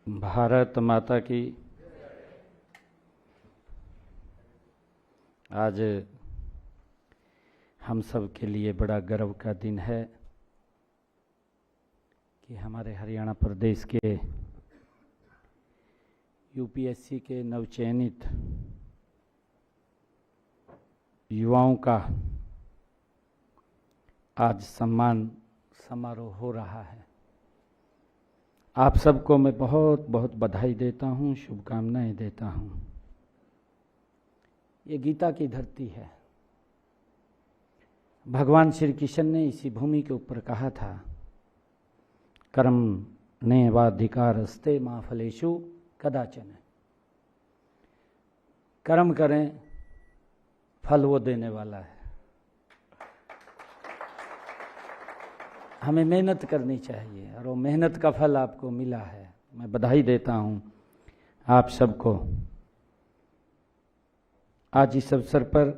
भारत माता की। आज हम सब के लिए बड़ा गर्व का दिन है कि हमारे हरियाणा प्रदेश के यूपीएससी के नवचयनित युवाओं का आज सम्मान समारोह हो रहा है। आप सबको मैं बहुत बहुत बधाई देता हूँ, शुभकामनाएं देता हूँ। ये गीता की धरती है। भगवान श्री कृष्ण ने इसी भूमि के ऊपर कहा था, कर्म नेवाधिकारस्ते मा फलेषु कदाचन। कर्म करें, फल वो देने वाला है। हमें मेहनत करनी चाहिए और वो मेहनत का फल आपको मिला है। मैं बधाई देता हूँ आप सबको। आज इस अवसर पर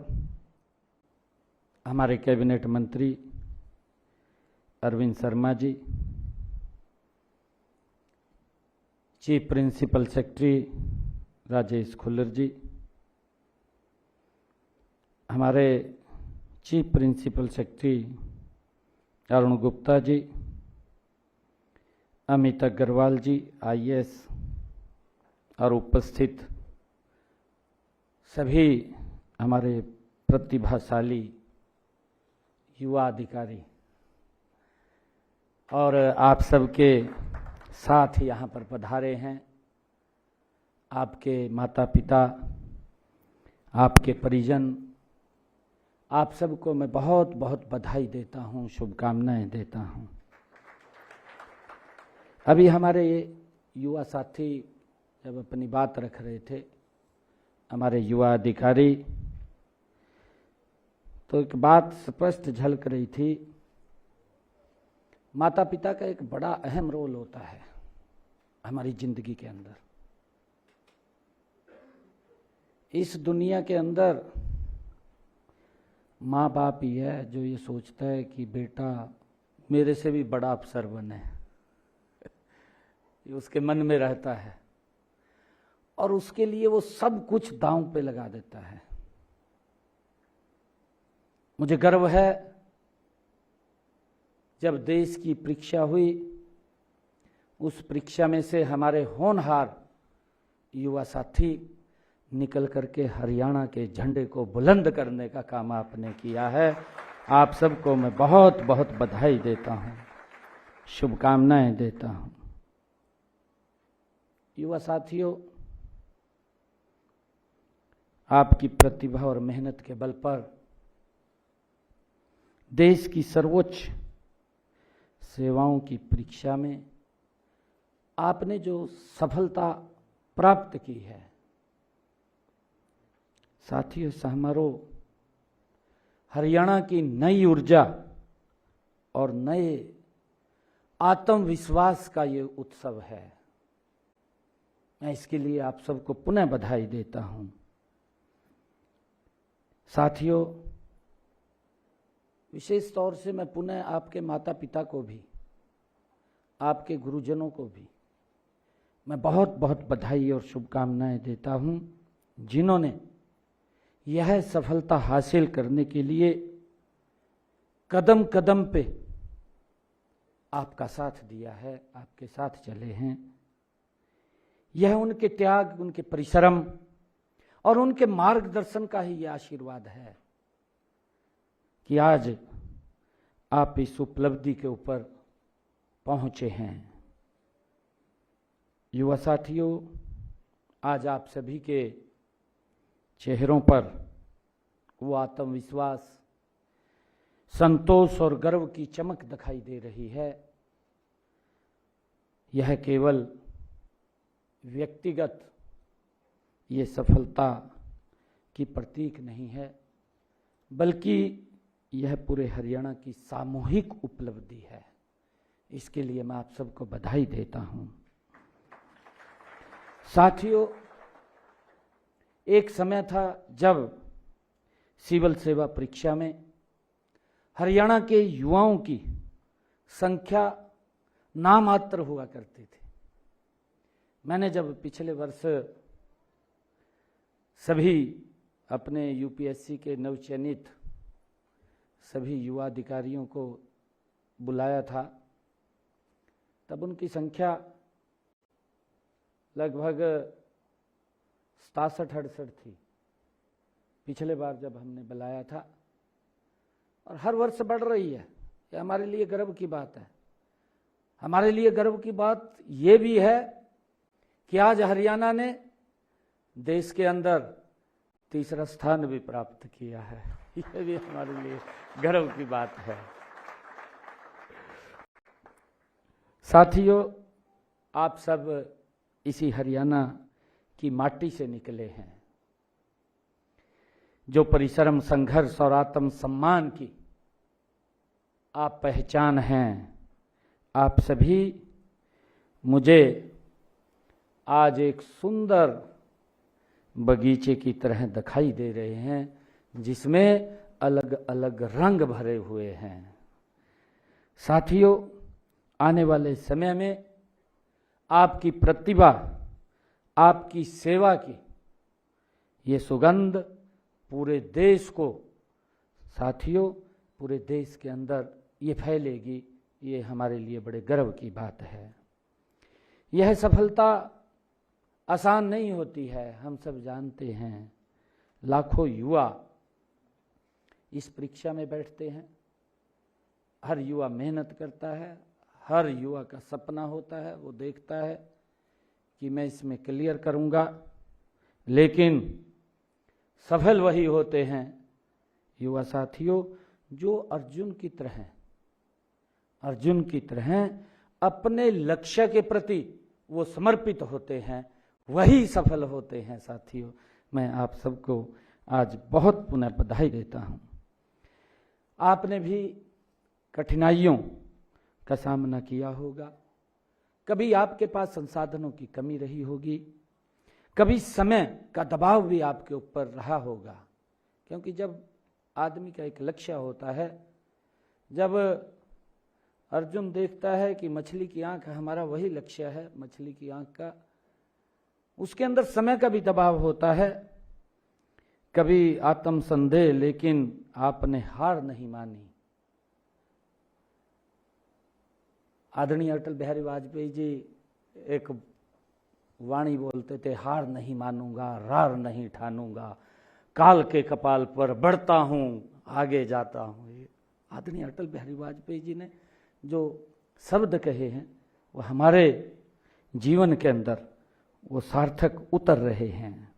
हमारे कैबिनेट मंत्री Arvind Sharma ji, chief principal secretary Rajesh Khullar ji, हमारे chief principal secretary Arun Gupta ji, Amit Agarwal ji IAS और उपस्थित सभी हमारे प्रतिभाशाली युवा अधिकारी और आप सबके साथ यहाँ पर पधारे हैं आपके माता पिता, आपके परिजन, आप सबको मैं बहुत बहुत बधाई देता हूँ, शुभकामनाएं देता हूँ। अभी हमारे ये युवा साथी जब अपनी बात रख रहे थे, हमारे युवा अधिकारी, तो एक बात स्पष्ट झलक रही थी। माता पिता का एक बड़ा अहम रोल होता है हमारी जिंदगी के अंदर। इस दुनिया के अंदर माँ बाप ही है जो ये सोचता है कि बेटा मेरे से भी बड़ा अफसर बने। ये उसके मन में रहता है और उसके लिए वो सब कुछ दांव पे लगा देता है। मुझे गर्व है जब देश की परीक्षा हुई, उस परीक्षा में से हमारे होनहार युवा साथी निकल करके हरियाणा के झंडे को बुलंद करने का काम आपने किया है। आप सबको मैं बहुत बहुत बधाई देता हूं, शुभकामनाएं देता हूं। युवा साथियों, आपकी प्रतिभा और मेहनत के बल पर देश की सर्वोच्च सेवाओं की परीक्षा में आपने जो सफलता प्राप्त की है, साथियों, समारोह हरियाणा की नई ऊर्जा और नए आत्मविश्वास का ये उत्सव है। मैं इसके लिए आप सबको पुनः बधाई देता हूं। साथियों, विशेष तौर से मैं पुनः आपके माता पिता को भी, आपके गुरुजनों को भी मैं बहुत बहुत बधाई और शुभकामनाएं देता हूं, जिन्होंने यह सफलता हासिल करने के लिए कदम कदम पे आपका साथ दिया है, आपके साथ चले हैं। यह उनके त्याग, उनके परिश्रम और उनके मार्गदर्शन का ही यह आशीर्वाद है कि आज आप इस उपलब्धि के ऊपर पहुंचे हैं। युवा साथियों, आज आप सभी के चेहरों पर वो आत्मविश्वास, संतोष और गर्व की चमक दिखाई दे रही है। यह केवल व्यक्तिगत ये सफलता की प्रतीक नहीं है, बल्कि यह पूरे हरियाणा की सामूहिक उपलब्धि है। इसके लिए मैं आप सबको बधाई देता हूं। साथियों, एक समय था जब सिविल सेवा परीक्षा में हरियाणा के युवाओं की संख्या नामात्र हुआ करती थी। मैंने जब पिछले वर्ष सभी अपने यूपीएससी के नवचयनित सभी युवा अधिकारियों को बुलाया था, तब उनकी संख्या लगभग 67-68 थी पिछले बार जब हमने बुलाया था, और हर वर्ष बढ़ रही है। ये हमारे लिए गर्व की बात है। हमारे लिए गर्व की बात ये भी है कि आज हरियाणा ने देश के अंदर तीसरा स्थान भी प्राप्त किया है। यह भी हमारे लिए गर्व की बात है। साथियों, आप सब इसी हरियाणा की माटी से निकले हैं, जो परिश्रम, संघर्ष और आत्म सम्मान की आप पहचान हैं। आप सभी मुझे आज एक सुंदर बगीचे की तरह दिखाई दे रहे हैं, जिसमें अलग अलग रंग भरे हुए हैं। साथियों, आने वाले समय में आपकी प्रतिभा, आपकी सेवा की ये सुगंध पूरे देश को, साथियों, पूरे देश के अंदर ये फैलेगी। ये हमारे लिए बड़े गर्व की बात है। यह सफलता आसान नहीं होती है, हम सब जानते हैं। लाखों युवा इस परीक्षा में बैठते हैं। हर युवा मेहनत करता है, हर युवा का सपना होता है, वो देखता है कि मैं इसमें क्लियर करूंगा, लेकिन सफल वही होते हैं युवा साथियों जो अर्जुन की तरह अपने लक्ष्य के प्रति वो समर्पित होते हैं, वही सफल होते हैं। साथियों, मैं आप सबको आज बहुत पुनः बधाई देता हूं। आपने भी कठिनाइयों का सामना किया होगा। कभी आपके पास संसाधनों की कमी रही होगी, कभी समय का दबाव भी आपके ऊपर रहा होगा, क्योंकि जब आदमी का एक लक्ष्य होता है, जब अर्जुन देखता है कि मछली की आंख हमारा वही लक्ष्य है, मछली की आंख का, उसके अंदर समय का भी दबाव होता है, कभी आत्म संदेह, लेकिन आपने हार नहीं मानी। आदरणीय अटल बिहारी वाजपेयी जी एक वाणी बोलते थे, हार नहीं मानूंगा, रार नहीं ठानूंगा, काल के कपाल पर बढ़ता हूं, आगे जाता हूं। आदरणीय अटल बिहारी वाजपेयी जी ने जो शब्द कहे हैं, वो हमारे जीवन के अंदर वो सार्थक उतर रहे हैं।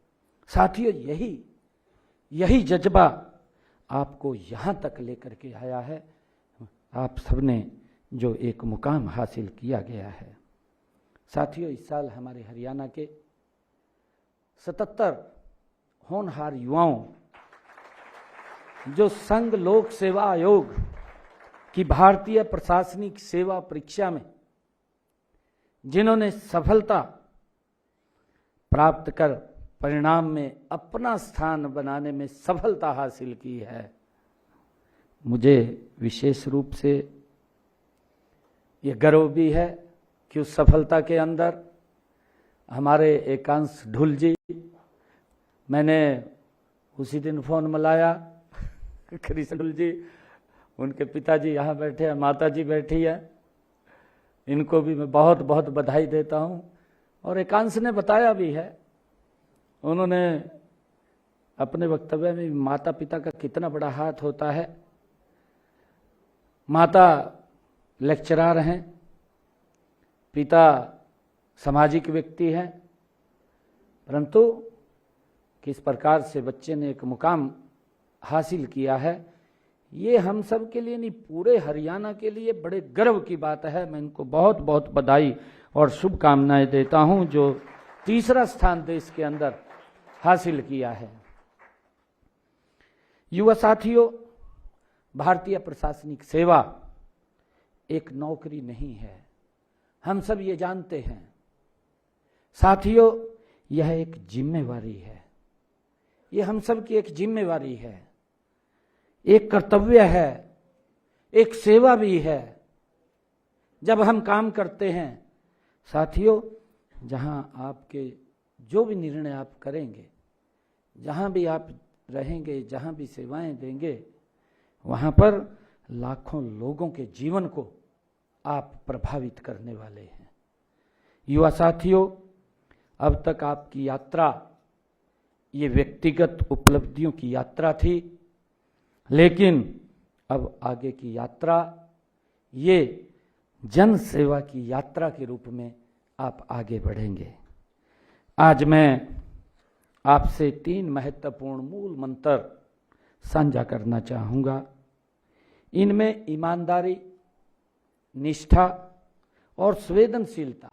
साथियों, यही जज्बा आपको यहां तक लेकर के आया है। आप सबने जो एक मुकाम हासिल किया गया है। साथियों, इस साल हमारे हरियाणा के 77 होनहार युवाओं जो संघ लोक सेवा आयोग की भारतीय प्रशासनिक सेवा परीक्षा में जिन्होंने सफलता प्राप्त कर परिणाम में अपना स्थान बनाने में सफलता हासिल की है, मुझे विशेष रूप से ये गर्व भी है कि उस सफलता के अंदर हमारे एकांश ढुल जी, मैंने उसी दिन फोन मिलाया, कृष्ण ढुल जी, उनके पिताजी यहाँ बैठे हैं, माता जी बैठी है, इनको भी मैं बहुत बहुत बधाई देता हूँ। और एकांश ने बताया भी है, उन्होंने अपने वक्तव्य में माता पिता का कितना बड़ा हाथ होता है। माता लेक्चरर हैं, पिता सामाजिक व्यक्ति हैं, परंतु किस प्रकार से बच्चे ने एक मुकाम हासिल किया है, ये हम सब के लिए नहीं, पूरे हरियाणा के लिए बड़े गर्व की बात है। मैं इनको बहुत बहुत बधाई और शुभकामनाएं देता हूं जो तीसरा स्थान देश के अंदर हासिल किया है। युवा साथियों, भारतीय प्रशासनिक सेवा एक नौकरी नहीं है, हम सब ये जानते हैं। साथियों, यह एक जिम्मेवारी है, ये हम सब की एक जिम्मेवारी है, एक कर्तव्य है, एक सेवा भी है। जब हम काम करते हैं साथियों, जहां आपके जो भी निर्णय आप करेंगे, जहां भी आप रहेंगे, जहां भी सेवाएं देंगे, वहां पर लाखों लोगों के जीवन को आप प्रभावित करने वाले हैं। युवा साथियों, अब तक आपकी यात्रा ये व्यक्तिगत उपलब्धियों की यात्रा थी, लेकिन अब आगे की यात्रा ये जन सेवा की यात्रा के रूप में आप आगे बढ़ेंगे। आज मैं आपसे 3 महत्वपूर्ण मूल मंत्र साझा करना चाहूँगा। इनमें ईमानदारी, निष्ठा और संवेदनशीलता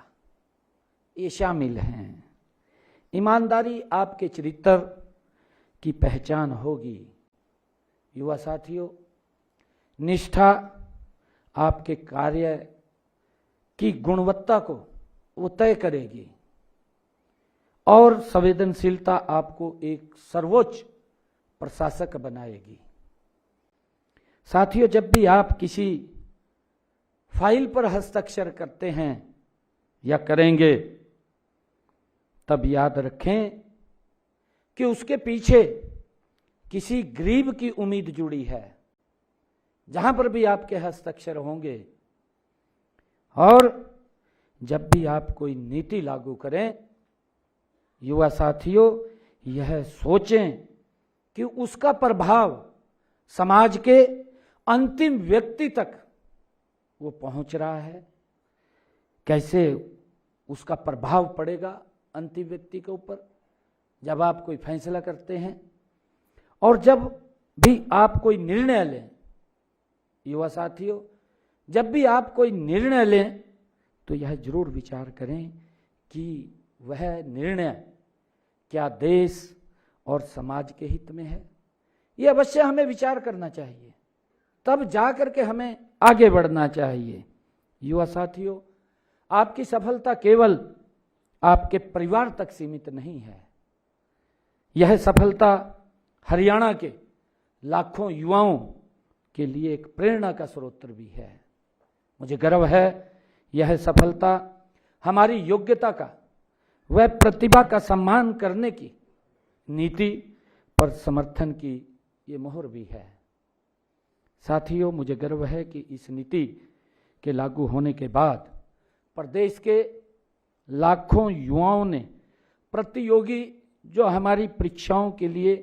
ये शामिल हैं। ईमानदारी आपके चरित्र की पहचान होगी युवा साथियों। निष्ठा आपके कार्य की गुणवत्ता को वो तय करेगी और संवेदनशीलता आपको एक सर्वोच्च प्रशासक बनाएगी। साथियों, जब भी आप किसी फाइल पर हस्ताक्षर करते हैं या करेंगे, तब याद रखें कि उसके पीछे किसी गरीब की उम्मीद जुड़ी है। जहां पर भी आपके हस्ताक्षर होंगे, और जब भी आप कोई नीति लागू करें, युवा साथियों, यह सोचें कि उसका प्रभाव समाज के अंतिम व्यक्ति तक वो पहुंच रहा है। कैसे उसका प्रभाव पड़ेगा अंतिम व्यक्ति के ऊपर जब आप कोई फैसला करते हैं, और जब भी आप कोई निर्णय लें। युवा साथियों, जब भी आप कोई निर्णय लें तो यह जरूर विचार करें कि वह निर्णय क्या देश और समाज के हित में है। यह अवश्य हमें विचार करना चाहिए, तब जाकर के हमें आगे बढ़ना चाहिए। युवा साथियों, आपकी सफलता केवल आपके परिवार तक सीमित नहीं है। यह सफलता हरियाणा के लाखों युवाओं के लिए एक प्रेरणा का स्रोत भी है। मुझे गर्व है, यह सफलता हमारी योग्यता का व प्रतिभा का सम्मान करने की नीति पर समर्थन की ये मोहर भी है। साथियों, मुझे गर्व है कि इस नीति के लागू होने के बाद प्रदेश के लाखों युवाओं ने प्रतियोगी जो हमारी परीक्षाओं के लिए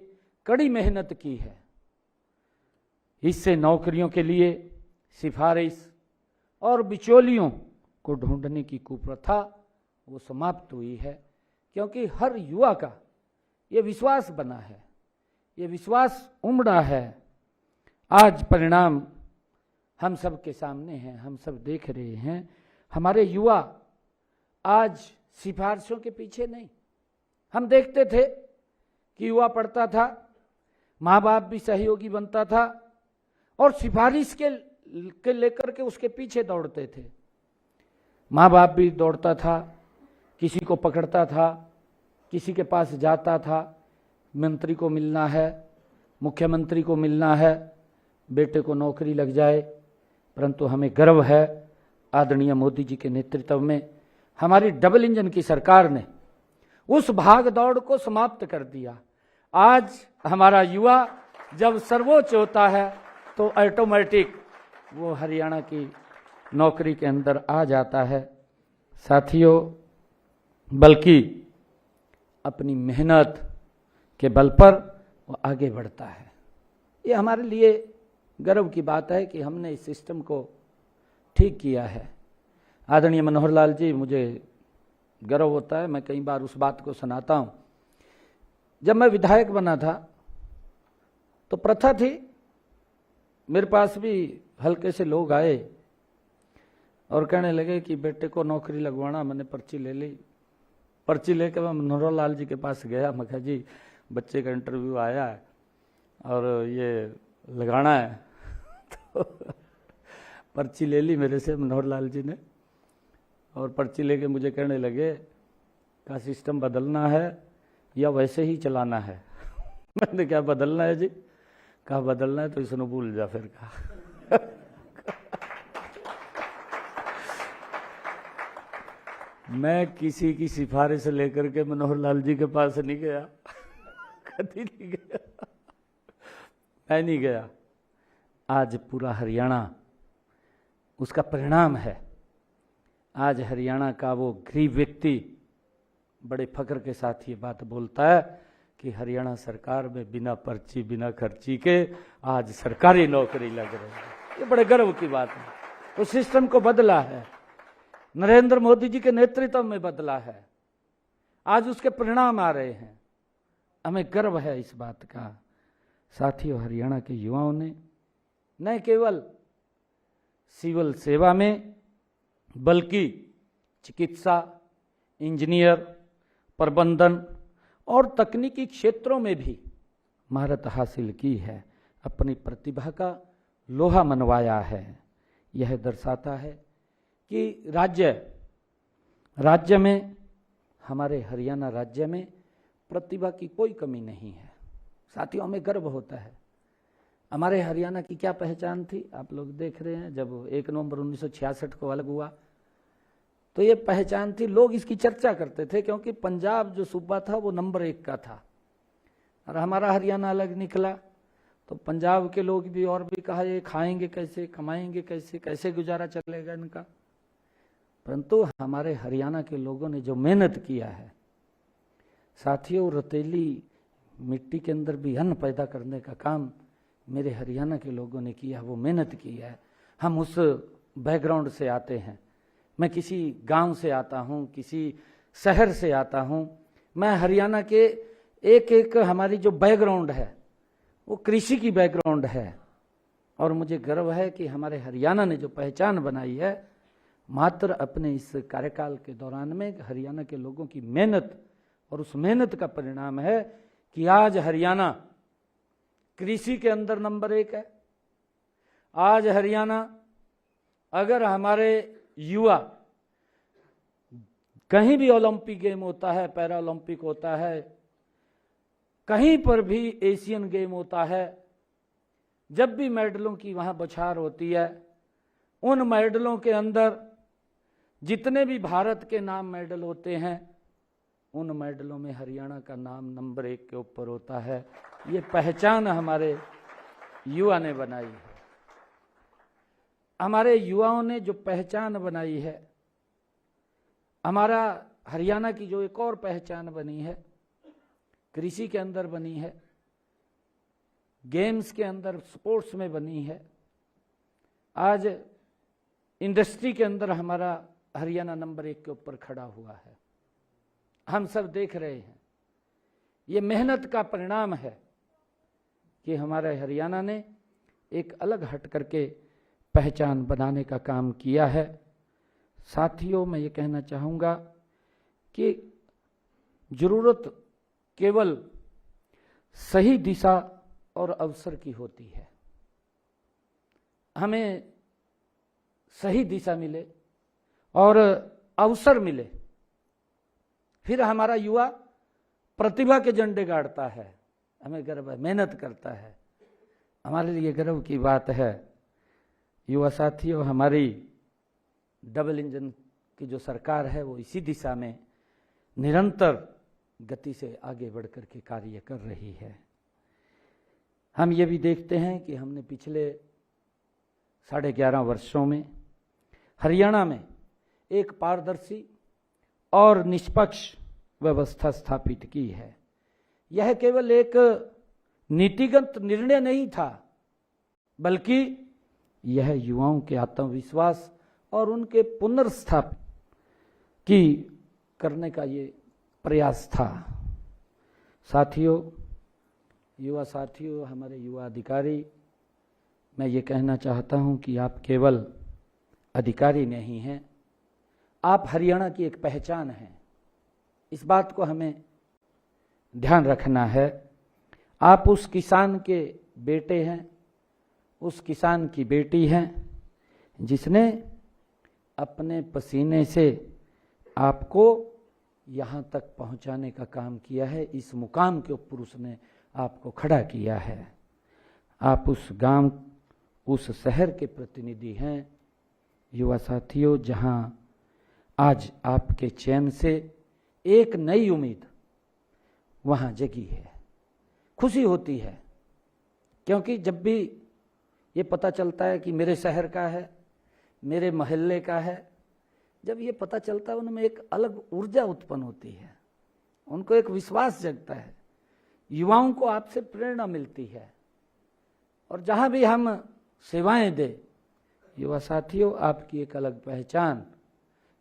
कड़ी मेहनत की है, इससे नौकरियों के लिए सिफारिश और बिचौलियों को ढूंढने की कुप्रथा वो समाप्त हुई है, क्योंकि हर युवा का ये विश्वास बना है, ये विश्वास उमड़ा है। आज परिणाम हम सब के सामने हैं, हम सब देख रहे हैं। हमारे युवा आज सिफारिशों के पीछे नहीं। हम देखते थे कि युवा पढ़ता था, माँ बाप भी सहयोगी बनता था और सिफारिश के लेकर के उसके पीछे दौड़ते थे। माँ बाप भी दौड़ता था, किसी को पकड़ता था, किसी के पास जाता था, मंत्री को मिलना है, मुख्यमंत्री को मिलना है, बेटे को नौकरी लग जाए। परंतु हमें गर्व है, आदरणीय मोदी जी के नेतृत्व में हमारी डबल इंजन की सरकार ने उस भाग दौड़ को समाप्त कर दिया। आज हमारा युवा जब सर्वोच्च होता है तो ऑटोमेटिक वो हरियाणा की नौकरी के अंदर आ जाता है। साथियों, बल्कि अपनी मेहनत के बल पर वो आगे बढ़ता है। ये हमारे लिए गर्व की बात है कि हमने इस सिस्टम को ठीक किया है। आदरणीय मनोहर लाल जी, मुझे गर्व होता है, मैं कई बार उस बात को सुनाता हूँ। जब मैं विधायक बना था तो प्रथा थी, मेरे पास भी हल्के से लोग आए और कहने लगे कि बेटे को नौकरी लगवाना। मैंने पर्ची ले ली, पर्ची लेकर मैं मनोहर लाल जी के पास गया। मैं कहा, जी बच्चे का इंटरव्यू आया है और ये लगाना है। तो पर्ची ले ली मेरे से मनोहर लाल जी ने, और पर्ची लेके मुझे कहने लगे, का सिस्टम बदलना है या वैसे ही चलाना है। मैंने क्या बदलना है जी? कहा बदलना है तो इसने भूल जा। फिर कहा मैं किसी की सिफारिश लेकर के मनोहर लाल जी के पास नहीं गया, कभी नहीं गया, मैं नहीं गया। आज पूरा हरियाणा उसका परिणाम है। आज हरियाणा का वो गरीब व्यक्ति बड़े फख्र के साथ ये बात बोलता है कि हरियाणा सरकार में बिना पर्ची बिना खर्ची के आज सरकारी नौकरी लग रही है। ये बड़े गर्व की बात है। तो सिस्टम को बदला है, नरेंद्र मोदी जी के नेतृत्व में बदला है, आज उसके परिणाम आ रहे हैं। हमें गर्व है इस बात का। साथियों, हरियाणा के युवाओं ने न केवल सिविल सेवा में बल्कि चिकित्सा, इंजीनियर, प्रबंधन और तकनीकी क्षेत्रों में भी महारत हासिल की है, अपनी प्रतिभा का लोहा मनवाया है। यह दर्शाता है कि राज्य में, हमारे हरियाणा राज्य में प्रतिभा की कोई कमी नहीं है। साथियों, हमें गर्व होता है। हमारे हरियाणा की क्या पहचान थी, आप लोग देख रहे हैं। जब 1 नवंबर 1966 को अलग हुआ तो ये पहचान थी, लोग इसकी चर्चा करते थे, क्योंकि पंजाब जो सूबा था वो नंबर 1 का था और हमारा हरियाणा अलग निकला। तो पंजाब के लोग भी और भी कहा ये खाएंगे कैसे, कमाएंगे कैसे, कैसे गुजारा चलेगा इनका। परंतु हमारे हरियाणा के लोगों ने जो मेहनत किया है साथियों, रतीली मिट्टी के अंदर भी अन्न पैदा करने का काम मेरे हरियाणा के लोगों ने किया, वो मेहनत की है। हम उस बैकग्राउंड से आते हैं। मैं किसी गांव से आता हूं, किसी शहर से आता हूं। मैं हरियाणा के एक हमारी जो बैकग्राउंड है वो कृषि की बैकग्राउंड है और मुझे गर्व है कि हमारे हरियाणा ने जो पहचान बनाई है मात्र अपने इस कार्यकाल के दौरान में, हरियाणा के लोगों की मेहनत और उस मेहनत का परिणाम है कि आज हरियाणा कृषि के अंदर नंबर 1 है। आज हरियाणा, अगर हमारे युवा कहीं भी ओलंपिक गेम होता है, पैरा ओलंपिक होता है, कहीं पर भी एशियन गेम होता है, जब भी मेडलों की वहां बौछार होती है, उन मेडलों के अंदर जितने भी भारत के नाम मेडल होते हैं उन मेडलों में हरियाणा का नाम नंबर 1 के ऊपर होता है। ये पहचान हमारे युवा ने बनाई है। हमारे युवाओं ने जो पहचान बनाई है, हमारा हरियाणा की जो एक और पहचान बनी है, कृषि के अंदर बनी है, गेम्स के अंदर, स्पोर्ट्स में बनी है। आज इंडस्ट्री के अंदर हमारा हरियाणा नंबर 1 के ऊपर खड़ा हुआ है। हम सब देख रहे हैं। ये मेहनत का परिणाम है कि हमारे हरियाणा ने एक अलग हट करके पहचान बनाने का काम किया है। साथियों, मैं ये कहना चाहूँगा कि जरूरत केवल सही दिशा और अवसर की होती है। हमें सही दिशा मिले और अवसर मिले, फिर हमारा युवा प्रतिभा के झंडे गाड़ता है। हमें गर्व है, मेहनत करता है। हमारे लिए गर्व की बात है। युवा साथियों, हमारी डबल इंजन की जो सरकार है वो इसी दिशा में निरंतर गति से आगे बढ़कर के कार्य कर रही है। हम ये भी देखते हैं कि हमने पिछले 11.5 वर्षों में हरियाणा में एक पारदर्शी और निष्पक्ष व्यवस्था स्थापित की है। यह केवल एक नीतिगत निर्णय नहीं था, बल्कि यह युवाओं के आत्मविश्वास और उनके पुनर्स्थापित की करने का ये प्रयास था। साथियों, युवा साथियों, हमारे युवा अधिकारी, मैं ये कहना चाहता हूं कि आप केवल अधिकारी नहीं हैं, आप हरियाणा की एक पहचान हैं। इस बात को हमें ध्यान रखना है। आप उस किसान के बेटे हैं, उस किसान की बेटी हैं जिसने अपने पसीने से आपको यहाँ तक पहुँचाने का काम किया है। इस मुकाम के ऊपर उसने आपको खड़ा किया है। आप उस गांव, उस शहर के प्रतिनिधि हैं। युवा साथियों, जहाँ आज आपके चैन से एक नई उम्मीद वहां जगी है। खुशी होती है, क्योंकि जब भी ये पता चलता है कि मेरे शहर का है, मेरे मोहल्ले का है, जब ये पता चलता है उनमें एक अलग ऊर्जा उत्पन्न होती है, उनको एक विश्वास जगता है, युवाओं को आपसे प्रेरणा मिलती है। और जहां भी हम सेवाएं दें, युवा साथियों, आपकी एक अलग पहचान,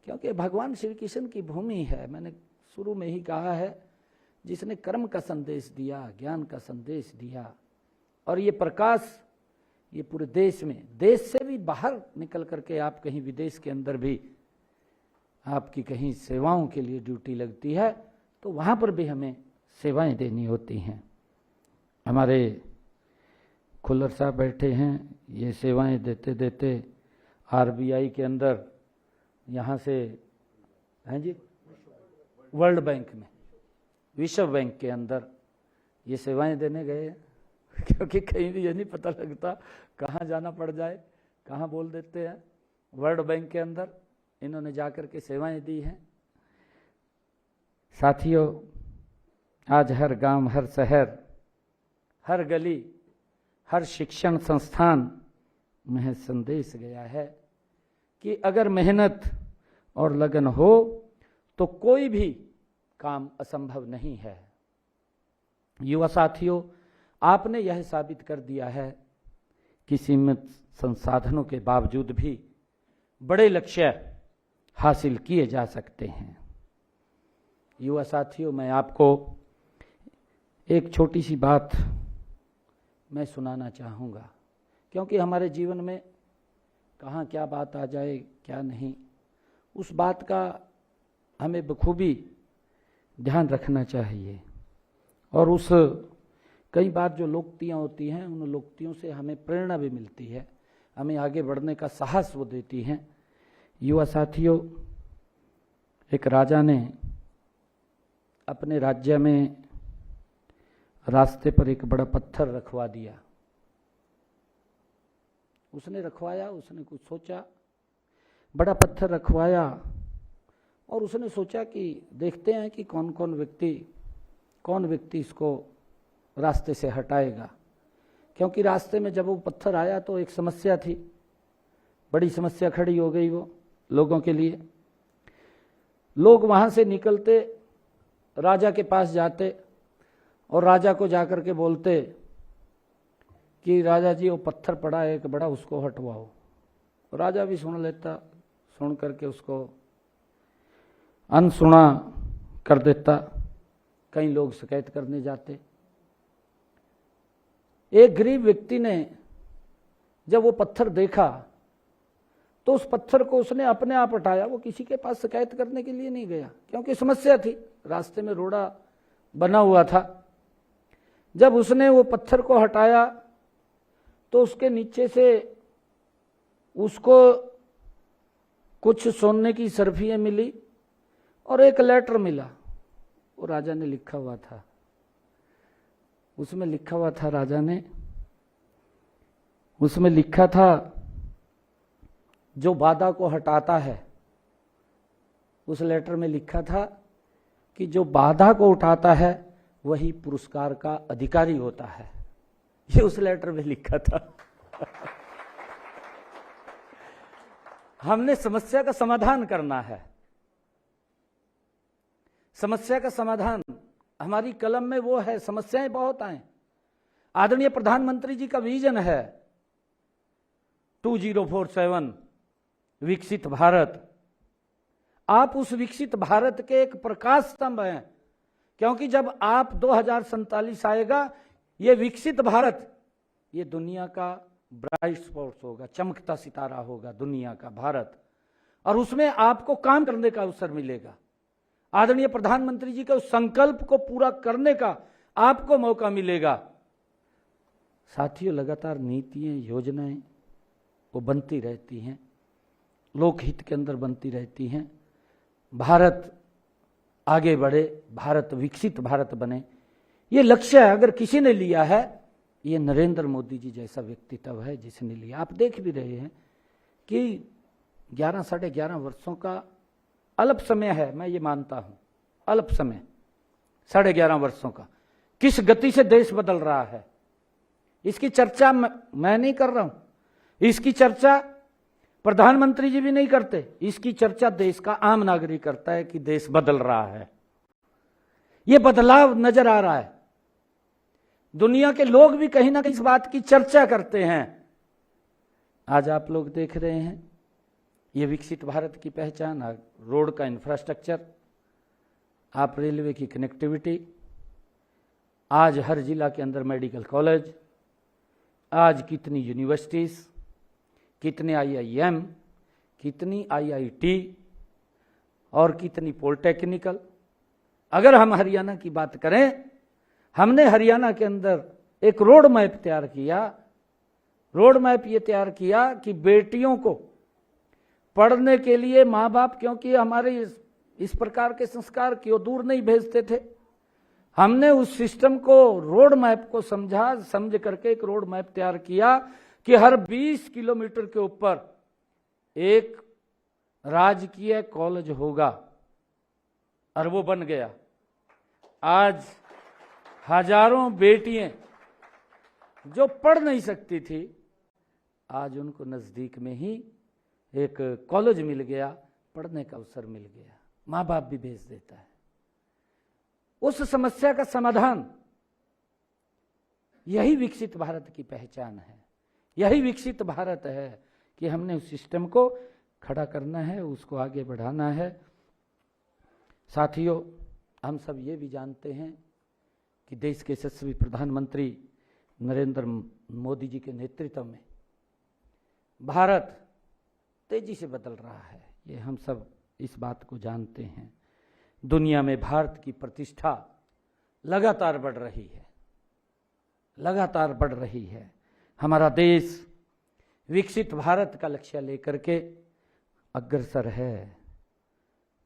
क्योंकि भगवान श्री कृष्ण की भूमि है। मैंने शुरू में ही कहा है, जिसने कर्म का संदेश दिया, ज्ञान का संदेश दिया, और ये प्रकाश ये पूरे देश में, देश से भी बाहर निकल करके आप कहीं विदेश के अंदर भी आपकी कहीं सेवाओं के लिए ड्यूटी लगती है, तो वहां पर भी हमें सेवाएं देनी होती हैं। हमारे खुल्लर साहब बैठे हैं, ये सेवाएं देते देते आरबीआई के अंदर, यहाँ से हैं जी, वर्ल्ड बैंक में, विश्व बैंक के अंदर ये सेवाएं देने गए, क्योंकि कहीं भी ये नहीं पता लगता कहाँ जाना पड़ जाए, कहाँ बोल देते हैं। वर्ल्ड बैंक के अंदर इन्होंने जाकर के सेवाएं दी हैं। साथियों, आज हर गांव, हर शहर, हर गली, हर शिक्षण संस्थान में संदेश गया है कि अगर मेहनत और लगन हो तो कोई भी काम असंभव नहीं है। युवा साथियों, आपने यह साबित कर दिया है कि सीमित संसाधनों के बावजूद भी बड़े लक्ष्य हासिल किए जा सकते हैं। युवा साथियों, मैं आपको एक छोटी सी बात मैं सुनाना चाहूँगा, क्योंकि हमारे जीवन में कहाँ क्या बात आ जाए, क्या नहीं, उस बात का हमें बखूबी ध्यान रखना चाहिए। और उस कई बार जो लोकोक्तियाँ होती हैं, उन लोकोक्तियों से हमें प्रेरणा भी मिलती है, हमें आगे बढ़ने का साहस वो देती हैं। युवा साथियों, एक राजा ने अपने राज्य में रास्ते पर एक बड़ा पत्थर रखवा दिया। उसने रखवाया, उसने कुछ सोचा, बड़ा पत्थर रखवाया, और उसने सोचा कि देखते हैं कि कौन कौन व्यक्ति इसको रास्ते से हटाएगा। क्योंकि रास्ते में जब वो पत्थर आया तो एक समस्या थी, बड़ी समस्या खड़ी हो गई वो लोगों के लिए। लोग वहां से निकलते, राजा के पास जाते और राजा को जाकर के बोलते कि राजा जी, वो पत्थर पड़ा है एक बड़ा, उसको हटवाओ। राजा भी सुन लेता, सुन करके उसको अनसुना कर देता। कई लोग शिकायत करने जाते। एक गरीब व्यक्ति ने जब वो पत्थर देखा तो उस पत्थर को उसने अपने आप हटाया। वो किसी के पास शिकायत करने के लिए नहीं गया, क्योंकि समस्या थी, रास्ते में रोड़ा बना हुआ था। जब उसने वो पत्थर को हटाया तो उसके नीचे से उसको कुछ सोने की सर्फियां मिली और एक लेटर मिला। वो राजा ने लिखा हुआ था, उसमें लिखा हुआ था, राजा ने उसमें लिखा था, जो बाधा को हटाता है, उस लेटर में लिखा था कि जो बाधा को उठाता है वही पुरस्कार का अधिकारी होता है। ये उस लेटर में लिखा था। हमने समस्या का समाधान करना है। समस्या का समाधान हमारी कलम में वो है। समस्याएं बहुत आए। आदरणीय प्रधानमंत्री जी का विजन है 2047 विकसित भारत। आप उस विकसित भारत के एक प्रकाश स्तंभ हैं, क्योंकि जब आप 2047 आएगा, ये विकसित भारत, ये दुनिया का ब्राइट स्पॉट होगा, चमकता सितारा होगा दुनिया का भारत, और उसमें आपको काम करने का अवसर मिलेगा। आदरणीय प्रधानमंत्री जी के उस संकल्प को पूरा करने का आपको मौका मिलेगा। साथियों, लगातार नीतियां, योजनाएं वो बनती रहती हैं, लोकहित के अंदर बनती रहती हैं। भारत आगे बढ़े, भारत विकसित भारत बने, ये लक्ष्य अगर किसी ने लिया है, ये नरेंद्र मोदी जी जैसा व्यक्तित्व है जिसने लिया। आप देख भी रहे हैं कि 11 साढ़े 11 वर्षों का अल्प समय है, मैं ये मानता हूं, अल्प समय 11.5 वर्षों का। किस गति से देश बदल रहा है इसकी चर्चा मैं नहीं कर रहा हूं, इसकी चर्चा प्रधानमंत्री जी भी नहीं करते, इसकी चर्चा देश का आम नागरिक करता है कि देश बदल रहा है, यह बदलाव नजर आ रहा है। दुनिया के लोग भी कहीं ना कहीं इस बात की चर्चा करते हैं। आज आप लोग देख रहे हैं ये विकसित भारत की पहचान, रोड का इंफ्रास्ट्रक्चर, आप रेलवे की कनेक्टिविटी, आज हर जिला के अंदर मेडिकल कॉलेज, आज कितनी यूनिवर्सिटीज, कितने IIM, कितनी IIT और कितनी पॉलिटेक्निकल। अगर हम हरियाणा की बात करें, हमने हरियाणा के अंदर एक रोड मैप तैयार किया। रोड मैप ये तैयार किया कि बेटियों को पढ़ने के लिए माँ बाप, क्योंकि हमारे इस प्रकार के संस्कार क्यों दूर नहीं भेजते थे, हमने उस सिस्टम को, रोड मैप को समझ करके एक रोड मैप तैयार किया कि हर 20 किलोमीटर के ऊपर एक राजकीय कॉलेज होगा, और वो बन गया। आज हजारों बेटियां जो पढ़ नहीं सकती थी, आज उनको नजदीक में ही एक कॉलेज मिल गया, पढ़ने का अवसर मिल गया, माँ बाप भी भेज देता है। उस समस्या का समाधान, यही विकसित भारत की पहचान है, यही विकसित भारत है कि हमने उस सिस्टम को खड़ा करना है, उसको आगे बढ़ाना है। साथियों, हम सब ये भी जानते हैं कि देश के यशस्वी प्रधानमंत्री नरेंद्र मोदी जी के नेतृत्व में भारत तेजी से बदल रहा है, ये हम सब इस बात को जानते हैं। दुनिया में भारत की प्रतिष्ठा लगातार बढ़ रही है, लगातार बढ़ रही है। हमारा देश विकसित भारत का लक्ष्य लेकर के अग्रसर है।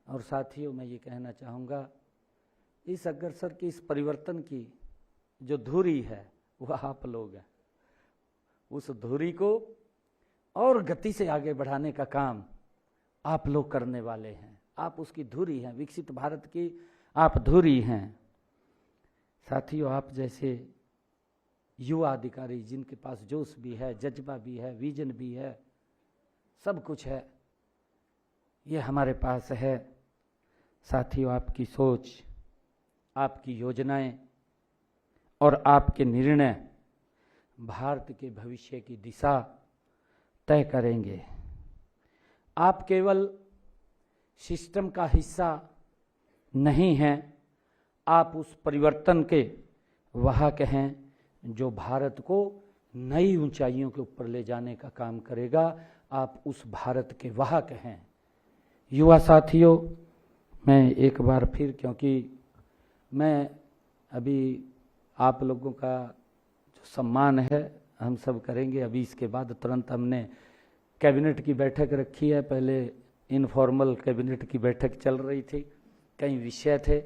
और साथियों, मैं ये कहना चाहूँगा, इस अग्रसर की, इस परिवर्तन की जो धुरी है वह आप लोग हैं। उस धुरी को और गति से आगे बढ़ाने का काम आप लोग करने वाले हैं। आप उसकी धुरी हैं, विकसित भारत की आप धुरी हैं। साथियों, आप जैसे युवा अधिकारी जिनके पास जोश भी है, जज्बा भी है, विजन भी है, सब कुछ है, ये हमारे पास है। साथियों, आपकी सोच, आपकी योजनाएं और आपके निर्णय भारत के भविष्य की दिशा तय करेंगे। आप केवल सिस्टम का हिस्सा नहीं हैं, आप उस परिवर्तन के वाहक हैं जो भारत को नई ऊंचाइयों के ऊपर ले जाने का काम करेगा। आप उस भारत के वाहक हैं। युवा साथियों, मैं एक बार फिर, क्योंकि मैं अभी आप लोगों का जो सम्मान है हम सब करेंगे, अभी इसके बाद तुरंत हमने कैबिनेट की बैठक रखी है। पहले इनफॉर्मल कैबिनेट की बैठक चल रही थी, कई विषय थे।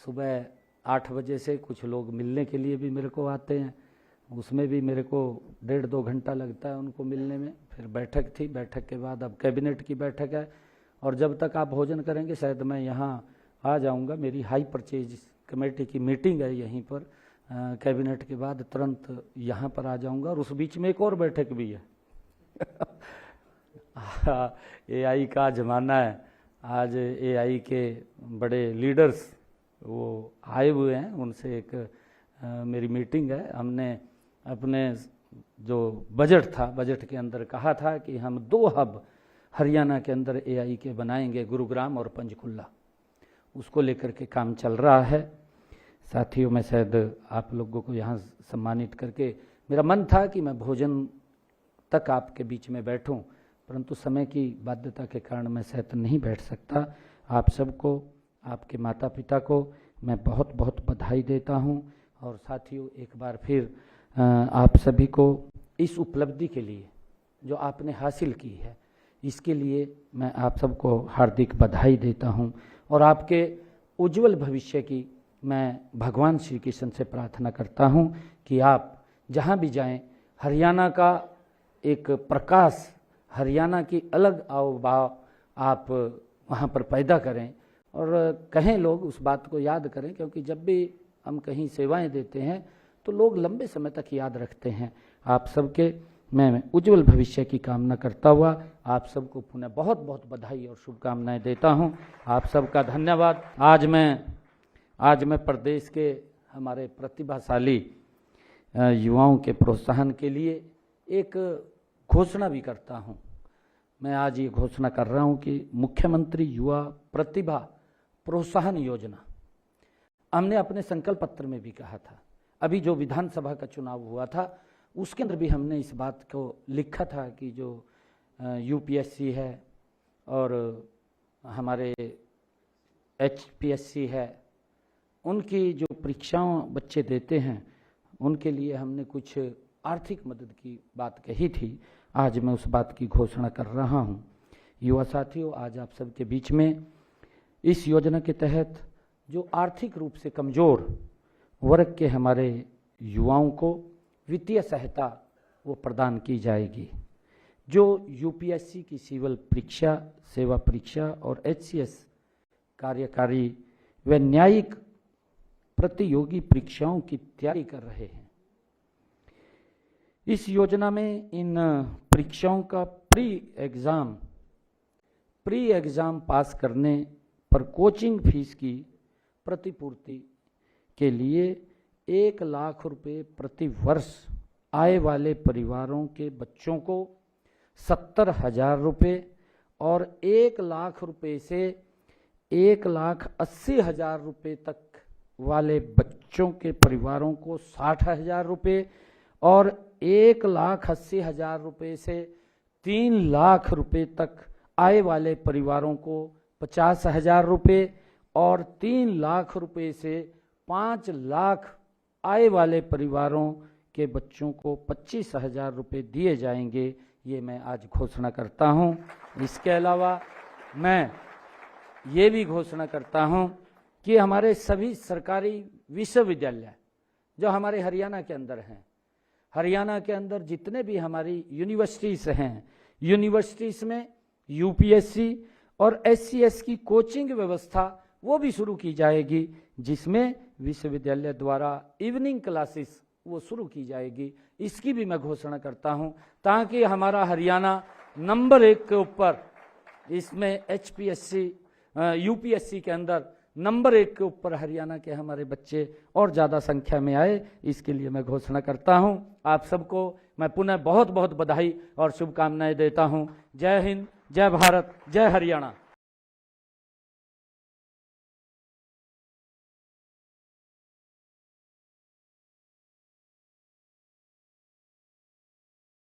सुबह 8 बजे से कुछ लोग मिलने के लिए भी मेरे को आते हैं, उसमें भी मेरे को 1.5-2 घंटा लगता है उनको मिलने में। फिर बैठक थी, बैठक के बाद अब कैबिनेट की बैठक है, और जब तक आप भोजन करेंगे शायद मैं यहाँ आ जाऊँगा। मेरी हाई परचेज कमेटी की मीटिंग है यहीं पर, कैबिनेट के बाद तुरंत यहाँ पर आ जाऊँगा, और उस बीच में एक और बैठक भी है। AI का ज़माना है, आज AI के बड़े लीडर्स वो आए हुए हैं, उनसे एक मेरी मीटिंग है। हमने अपने जो बजट था, बजट के अंदर कहा था कि हम 2 हब हरियाणा के अंदर AI के बनाएंगे, गुरुग्राम और पंचकुला। उसको लेकर के काम चल रहा है। साथियों, मैं शायद आप लोगों को यहाँ सम्मानित करके, मेरा मन था कि मैं भोजन तक आपके बीच में बैठूं, परंतु समय की बाध्यता के कारण मैं शायद नहीं बैठ सकता। आप सबको, आपके माता पिता को मैं बहुत बहुत बधाई देता हूं। और साथियों, एक बार फिर आप सभी को इस उपलब्धि के लिए जो आपने हासिल की है, इसके लिए मैं आप सबको हार्दिक बधाई देता हूं। और आपके उज्जवल भविष्य की मैं भगवान श्री कृष्ण से प्रार्थना करता हूं कि आप जहां भी जाएं, हरियाणा का एक प्रकाश, हरियाणा की अलग आवभाव आप वहाँ पर पैदा करें और कहें, लोग उस बात को याद करें, क्योंकि जब भी हम कहीं सेवाएं देते हैं तो लोग लंबे समय तक याद रखते हैं। आप सबके मैं उज्जवल भविष्य की कामना करता हुआ आप सबको पुनः बहुत बहुत बधाई और शुभकामनाएं देता हूं। आप सबका धन्यवाद। आज मैं प्रदेश के हमारे प्रतिभाशाली युवाओं के प्रोत्साहन के लिए एक घोषणा भी करता हूं। मैं आज ये घोषणा कर रहा हूं कि मुख्यमंत्री युवा प्रतिभा प्रोत्साहन योजना हमने अपने संकल्प पत्र में भी कहा था। अभी जो विधानसभा का चुनाव हुआ था उसके अंदर भी हमने इस बात को लिखा था कि जो यूपीएससी है और हमारे एचपीएससी है, उनकी जो परीक्षाओं बच्चे देते हैं उनके लिए हमने कुछ आर्थिक मदद की बात कही थी। आज मैं उस बात की घोषणा कर रहा हूं। युवा साथियों, आज आप सबके बीच में इस योजना के तहत जो आर्थिक रूप से कमज़ोर वर्ग के हमारे युवाओं को वित्तीय सहायता वो प्रदान की जाएगी। जो यूपीएससी की सिविल परीक्षा, सेवा परीक्षा और एचसीएस कार्यकारी व न्यायिक प्रतियोगी परीक्षाओं की तैयारी कर रहे हैं, इस योजना में इन परीक्षाओं का प्री एग्ज़ाम पास करने पर कोचिंग फीस की प्रतिपूर्ति के लिए 1 लाख रुपए प्रति वर्ष आय वाले परिवारों के बच्चों को 70,000 रुपये और 1 लाख रुपए से 1,80,000 रुपये तक वाले बच्चों के परिवारों को 60,000 रुपये और 1,80,000 रुपये से 3 लाख रुपये तक आय वाले परिवारों को 50,000 रुपये और 3 लाख रुपये से 5 लाख आय वाले परिवारों के बच्चों को 25,000 रुपये दिए जाएंगे। ये मैं आज घोषणा करता हूं। इसके अलावा मैं ये भी घोषणा करता हूं कि हमारे सभी सरकारी विश्वविद्यालय जो हमारे हरियाणा के अंदर हैं, हरियाणा के अंदर जितने भी हमारी यूनिवर्सिटीज़ हैं, यूनिवर्सिटीज़ में यूपीएससी और एचसीएस की कोचिंग व्यवस्था वो भी शुरू की जाएगी, जिसमें विश्वविद्यालय द्वारा इवनिंग क्लासेस वो शुरू की जाएगी। इसकी भी मैं घोषणा करता हूं, ताकि हमारा हरियाणा नंबर 1 के ऊपर, इसमें एचपीएससी यूपीएससी के अंदर नंबर 1 के ऊपर हरियाणा के हमारे बच्चे और ज़्यादा संख्या में आए। इसके लिए मैं घोषणा करता हूं। आप सबको मैं पुनः बहुत बहुत बधाई और शुभकामनाएं देता हूं। जय हिंद, जय भारत, जय हरियाणा।